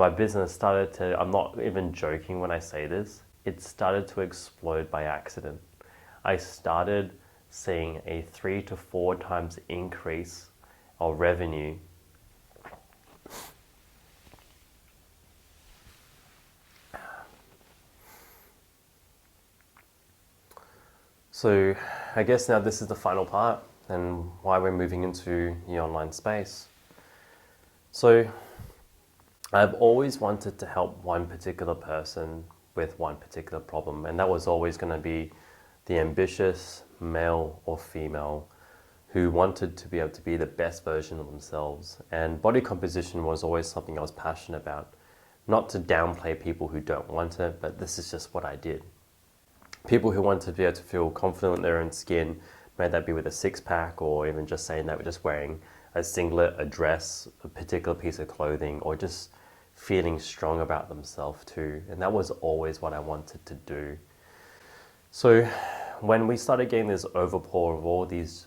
My business started to, I'm not even joking when I say this, it started to explode by accident. I started seeing a 3 to 4 times increase of revenue. So I guess now this is the final part and why we're moving into the online space. So I've always wanted to help one particular person with one particular problem, and that was always going to be the ambitious male or female who wanted to be able to be the best version of themselves. And body composition was always something I was passionate about. Not to downplay people who don't want it, but this is just what I did. People who want to be able to feel confident in their own skin, may that be with a six-pack or even just saying that we're just wearing a singlet, a dress, a particular piece of clothing, or just feeling strong about themselves too. And that was always what I wanted to do. So when we started getting this overpour of all these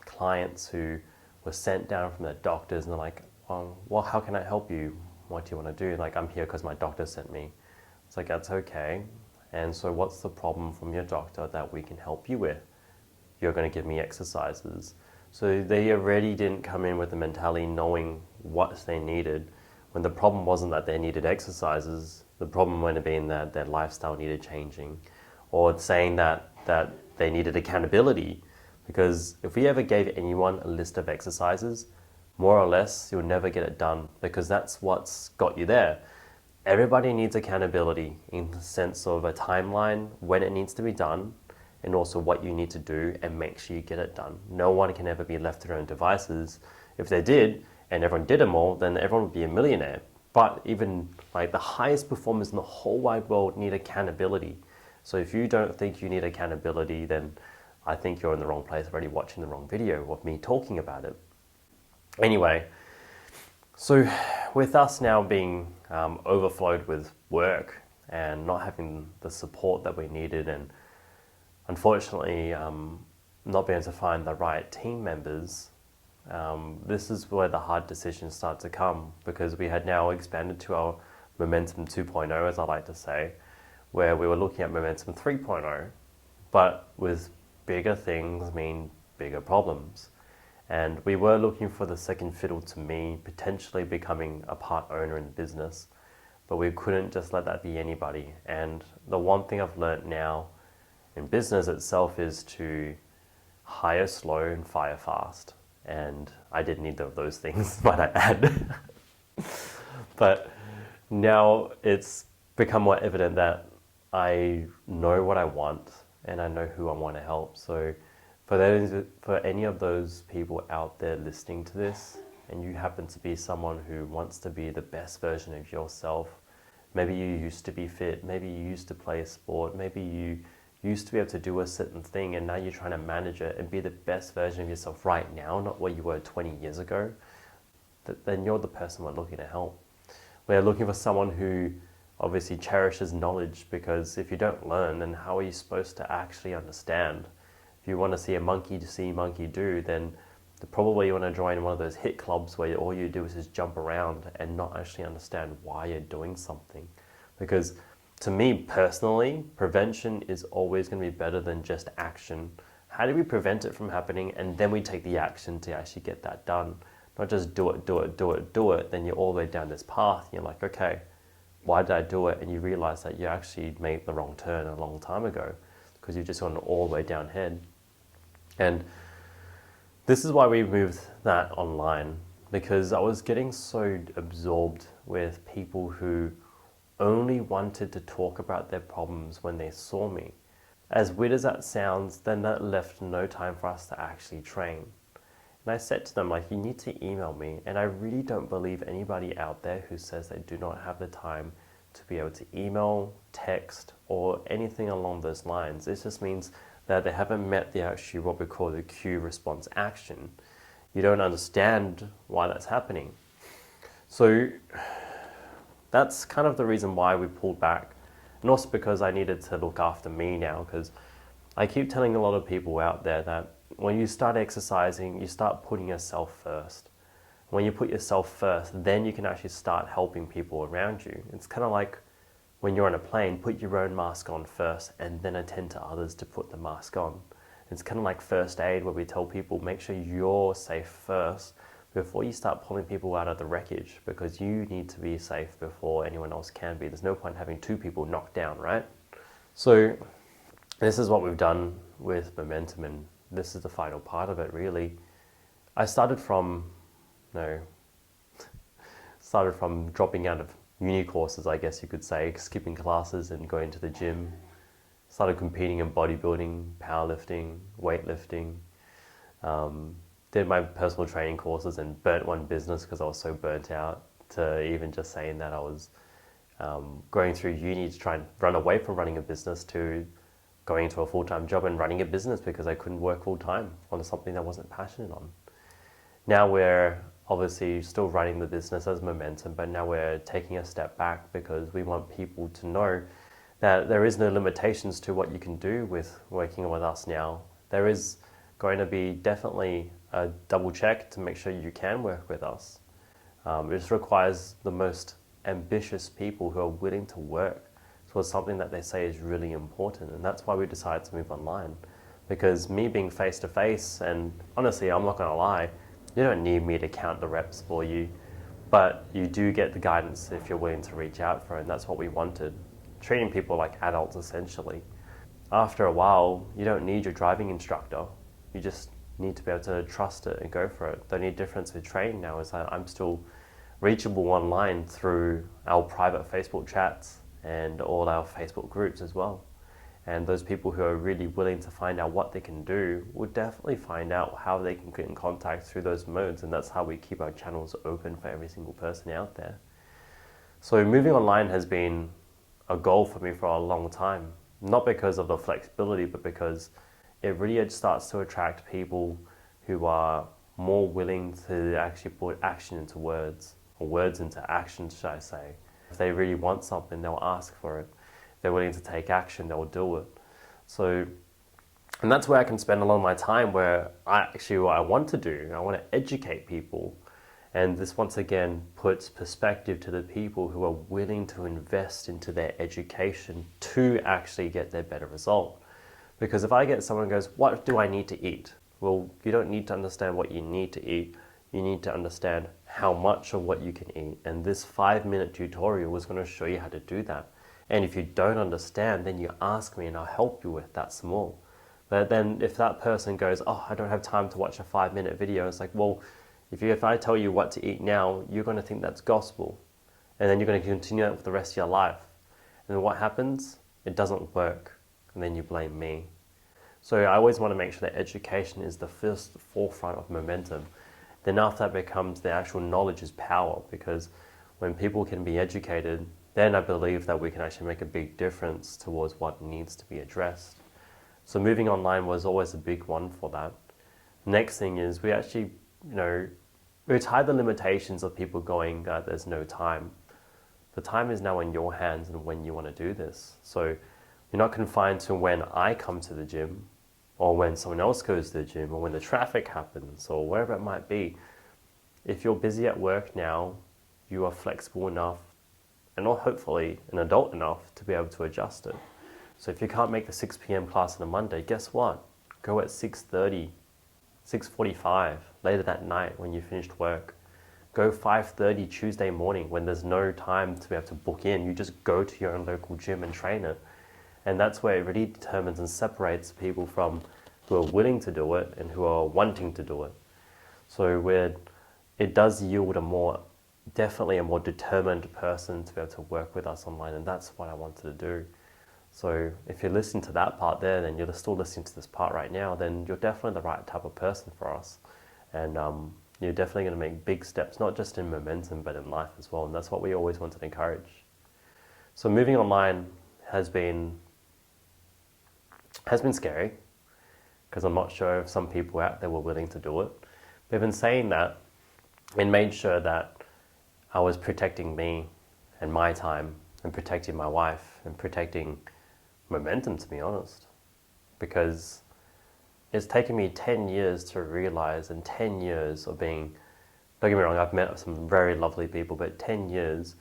clients who were sent down from their doctors and they're like, well, how can I help you? What do you want to do? Like, I'm here because my doctor sent me. It's like, that's okay. And so what's the problem from your doctor that we can help you with? You're going to give me exercises. So they already didn't come in with the mentality knowing what they needed, when the problem wasn't that they needed exercises. The problem would have been that their lifestyle needed changing, or saying that they needed accountability. Because if we ever gave anyone a list of exercises, more or less, you'll never get it done, because that's what's got you there. Everybody needs accountability in the sense of a timeline, when it needs to be done, and also what you need to do and make sure you get it done. No one can ever be left to their own devices. If they did, and everyone did them all, then everyone would be a millionaire. But even like the highest performers in the whole wide world need accountability. So if you don't think you need accountability, then I think you're in the wrong place, already watching the wrong video of me talking about it. Anyway, so with us now being overflowed with work and not having the support that we needed, and unfortunately not being able to find the right team members, this is where the hard decisions start to come, because we had now expanded to our Momentum 2.0, as I like to say, where we were looking at Momentum 3.0, but with bigger things mean bigger problems. And we were looking for the second fiddle to me, potentially becoming a part owner in the business, but we couldn't just let that be anybody. And the one thing I've learned now in business itself is to hire slow and fire fast. And I did neither of those things, might I add. But now it's become more evident that I know what I want and I know who I want to help. So for any of those people out there listening to this, and you happen to be someone who wants to be the best version of yourself, maybe you used to be fit, maybe you used to play a sport, maybe you used to be able to do a certain thing and now you're trying to manage it and be the best version of yourself right now, not what you were 20 years ago, then you're the person we're looking to help. We're looking for someone who obviously cherishes knowledge, because if you don't learn, then how are you supposed to actually understand? If you want to see a monkey to see monkey do, then probably you want to join one of those hit clubs where all you do is just jump around and not actually understand why you're doing something. Because to me personally, prevention is always going to be better than just action. How do we prevent it from happening, and then we take the action to actually get that done? Not just do it, then you're all the way down this path and you're like, okay, why did I do it? And you realize that you actually made the wrong turn a long time ago because you've just gone all the way down head. And this is why we moved that online, because I was getting so absorbed with people who only wanted to talk about their problems when they saw me. As weird as that sounds, then that left no time for us to actually train. And I said to them, like, you need to email me. And I really don't believe anybody out there who says they do not have the time to be able to email, text, or anything along those lines. It just means that they haven't met the actually what we call the cue response action. You don't understand why that's happening. So that's kind of the reason why we pulled back. And also because I needed to look after me now, because I keep telling a lot of people out there that when you start exercising, you start putting yourself first. When you put yourself first, then you can actually start helping people around you. It's kind of like when you're on a plane, put your own mask on first and then attend to others to put the mask on. It's kind of like first aid, where we tell people, make sure you're safe first before you start pulling people out of the wreckage, because you need to be safe before anyone else can be. There's no point having two people knocked down, right? So this is what we've done with Momentum, and this is the final part of it, really. I started from dropping out of uni courses, I guess you could say, skipping classes and going to the gym. Started competing in bodybuilding, powerlifting, weightlifting. Did my personal training courses and burnt one business because I was so burnt out, to even just saying that I was going through uni to try and run away from running a business to going into a full-time job and running a business because I couldn't work full-time on something that I wasn't passionate on. Now we're obviously still running the business as Momentum, but now we're taking a step back because we want people to know that there is no limitations to what you can do with working with us now. There is going to be definitely a double check to make sure you can work with us. It just requires the most ambitious people who are willing to work towards something that they say is really important. And that's why we decided to move online. Because me being face-to-face, and honestly, I'm not going to lie, you don't need me to count the reps for you, but you do get the guidance if you're willing to reach out for it, and that's what we wanted. Treating people like adults, essentially. After a while, you don't need your driving instructor. You just need to be able to trust it and go for it. The only difference with training now is that I'm still reachable online through our private Facebook chats and all our Facebook groups as well. And those people who are really willing to find out what they can do will definitely find out how they can get in contact through those modes, and that's how we keep our channels open for every single person out there. So moving online has been a goal for me for a long time, not because of the flexibility, but because it really starts to attract people who are more willing to actually put action into words, or words into action, should I say. If they really want something, they'll ask for it. If they're willing to take action, they'll do it. So, and that's where I can spend a lot of my time, where what I want to do, I want to educate people. And this once again puts perspective to the people who are willing to invest into their education to actually get their better result. Because if I get someone who goes, what do I need to eat? Well, you don't need to understand what you need to eat. You need to understand how much of what you can eat. And this 5-minute tutorial is going to show you how to do that. And if you don't understand, then you ask me and I'll help you with that small. But then if that person goes, oh, I don't have time to watch a 5-minute video, it's like, well, if I tell you what to eat now, you're going to think that's gospel. And then you're going to continue that for the rest of your life. And then what happens? It doesn't work. And then you blame me. So I always want to make sure that education is the first forefront of Momentum. Then after that becomes the actual knowledge is power, because when people can be educated, then I believe that we can actually make a big difference towards what needs to be addressed. So moving online was always a big one for that. Next thing is we actually, we tie the limitations of people going, there's no time. The time is now in your hands and when you want to do this. So you're not confined to when I come to the gym, or when someone else goes to the gym, or when the traffic happens, or wherever it might be. If you're busy at work now, you are flexible enough, and hopefully an adult enough to be able to adjust it. So if you can't make the 6 p.m. class on a Monday, guess what? Go at 6:30, 6:45, later that night when you finished work. Go 5:30 Tuesday morning when there's no time to be able to book in. You just go to your own local gym and train it. And that's where it really determines and separates people from who are willing to do it and who are wanting to do it. So it does yield definitely a more determined person to be able to work with us online, and that's what I wanted to do. So if you're listening to that part there, then you're still listening to this part right now, then you're definitely the right type of person for us. And you're definitely going to make big steps, not just in Momentum, but in life as well. And that's what we always wanted to encourage. So moving online has been scary, because I'm not sure if some people out there were willing to do it. But in saying that, it made sure that I was protecting me and my time, and protecting my wife, and protecting Momentum, to be honest. Because it's taken me 10 years to realize, and 10 years of being don't get me wrong, I've met some very lovely people, but 10 years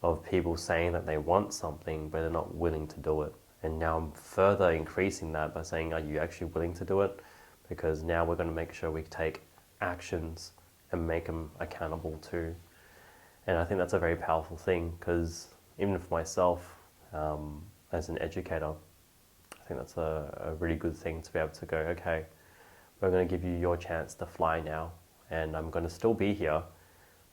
of people saying that they want something, but they're not willing to do it. And now I'm further increasing that by saying, are you actually willing to do it? Because now we're going to make sure we take actions and make them accountable too. And I think that's a very powerful thing because even for myself, as an educator, I think that's a really good thing to be able to go, okay, we're going to give you your chance to fly now, and I'm going to still be here,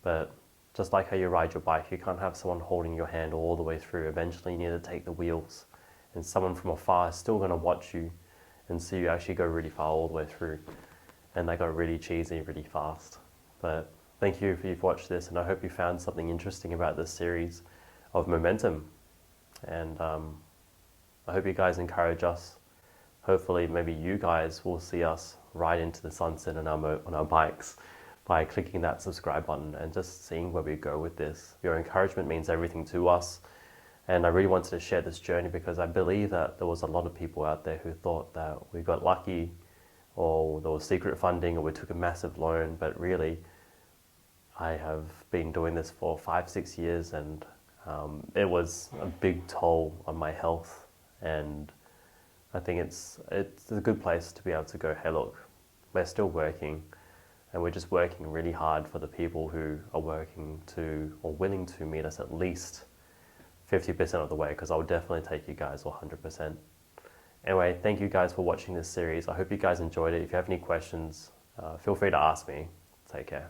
but just like how you ride your bike, you can't have someone holding your hand all the way through. Eventually you need to take the wheels, and someone from afar is still going to watch you and see you actually go really far all the way through. And they go really cheesy, really fast. But thank you if you've watched this, and I hope you found something interesting about this series of momentum. And I hope you guys encourage us. Hopefully, maybe you guys will see us ride into the sunset on our bikes by clicking that subscribe button and just seeing where we go with this. Your encouragement means everything to us. And I really wanted to share this journey because I believe that there was a lot of people out there who thought that we got lucky, or there was secret funding, or we took a massive loan, but really I have been doing this for 5-6 years, and it was a big toll on my health. And I think it's a good place to be able to go, hey look, we're still working, and we're just working really hard for the people who are working to or willing to meet us at least 50% of the way, because I'll definitely take you guys 100%. Anyway, thank you guys for watching this series. I hope you guys enjoyed it. If you have any questions, feel free to ask me. Take care.